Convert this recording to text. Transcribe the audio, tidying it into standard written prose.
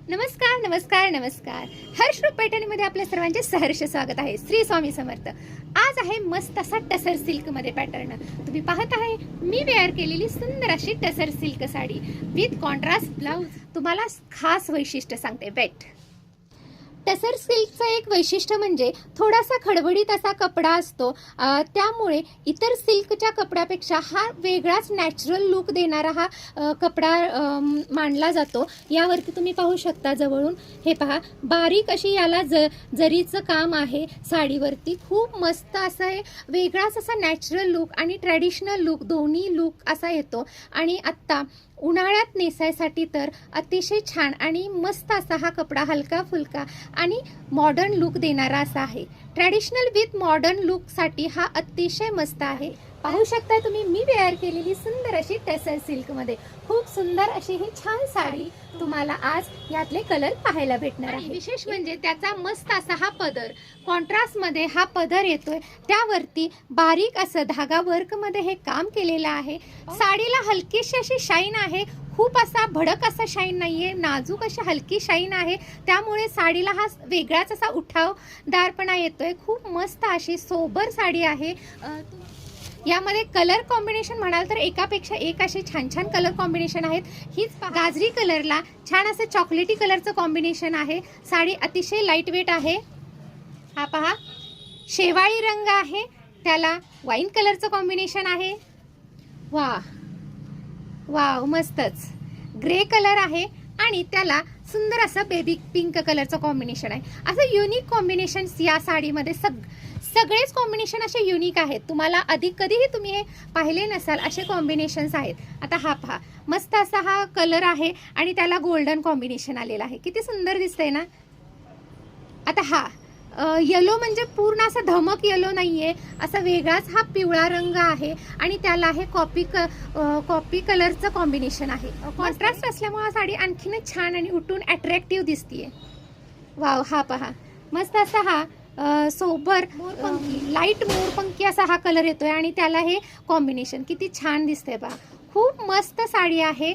नमस्कार नमस्कार नमस्कार. हर्षरूप पैठणीमध्ये आपल्या सर्वांचे सहर्ष स्वागत आहे. श्री स्वामी समर्थ. आज आहे मस्त असा टसर सिल्क मध्ये पॅटर्न. तुम्ही पाहत आहे मी वेअर केलेली सुंदर अशी tussar silk sari with contrast blouse. तुम्हाला खास वैशिष्ट्य सांगते. वेट. टसर सिल्कचं एक वैशिष्ट्य म्हणजे थोडासा खडबडीत असा कपडा असतो, त्यामुळे इतर सिल्कच्या कपड्यापेक्षा हा वेगळाच नॅचरल लुक देणारा हा कपडा मानला जातो. यावरती तुम्ही पाहू शकता जवळून. हे पहा, बारीक अशी याला जरीचं काम आहे साडीवरती. खूप मस्त असं आहे. वेगळाच असा नॅचरल लुक आणि ट्रॅडिशनल लुक दोन्ही लुक असा येतो. आणि आत्ता उन्हाळ्यात नेसायसाठी तर अतिशय छान आणि मस्त असा हा कपडा हलका फुलका आणि मॉडर्न लुक देणारा असा आहे. ट्रॅडिशनल विथ मॉडर्न लुकसाठी हा अतिशय मस्त आहे. पाहू शकता तुम्ही मी वेअर केलेली सुंदर अशी टसर सिल्कमध्ये खूप सुंदर अशी ही छान साडी तुम्हाला आज यातले कलर पाहायला भेटणार आहे. विशेष म्हणजे त्याचा मस्त असा हा पदर कॉन्ट्रास्टमध्ये हा पदर येतोय. त्यावरती बारीक असं धागा वर्कमध्ये हे काम केलेलं आहे. साडीला हलकीशी अशी शाईन आहे. खूप असा भडक असा शाईन नाहीये, नाजूक अशी हलकी शाईन आहे. त्यामुळे साडीला हा वेगळाच असा उठावदारपणा येतोय. खूप मस्त अशी सोबर साडी आहे. यामध्ये कलर कॉम्बिनेशन म्हणाल तर एकापेक्षा एक असे छान छान कलर कॉम्बिनेशन आहेत. हीच गाजरी कलरला छान असं चॉकलेटी कलरचं कॉम्बिनेशन आहे. साडी अतिशय लाईट वेट आहे. हा पहा, शेवाळी रंग आहे, त्याला वाईन कलरचं कॉम्बिनेशन आहे. वा वाव, मस्तच. ग्रे कलर आहे आणि त्याला सुंदर असं बेबी पिंक कलरचं कॉम्बिनेशन आहे. असं युनिक कॉम्बिनेशन्स या साडीमध्ये सगळेच कॉम्बिनेशन असे युनिक आहेत. तुम्हाला आधी कधीही तुम्ही हे पाहिले नसाल असे कॉम्बिनेशन्स आहेत. आता हा पहा, मस्त असा हा कलर आहे आणि त्याला गोल्डन कॉम्बिनेशन आलेलं आहे. किती सुंदर दिसतंय ना. आता हा येलो म्हणजे पूर्ण असा धमक येलो नाहीये, असा वेगळाच हा पिवळा रंग आहे आणि त्याला हे कॉपी कलरचं कॉम्बिनेशन आहे. कॉन्ट्रास्ट असल्यामुळे साडी आणखीनच छान आणि उठून अट्रॅक्टिव्ह दिसतीये. वाव, हा पहा, मस्त असा हा सोबर मोरपंखी, लाईट मोरपंखी असा हा कलर येतोय आणि त्याला हे कॉम्बिनेशन किती छान दिसतंय पहा. खूप मस्त साडी आहे.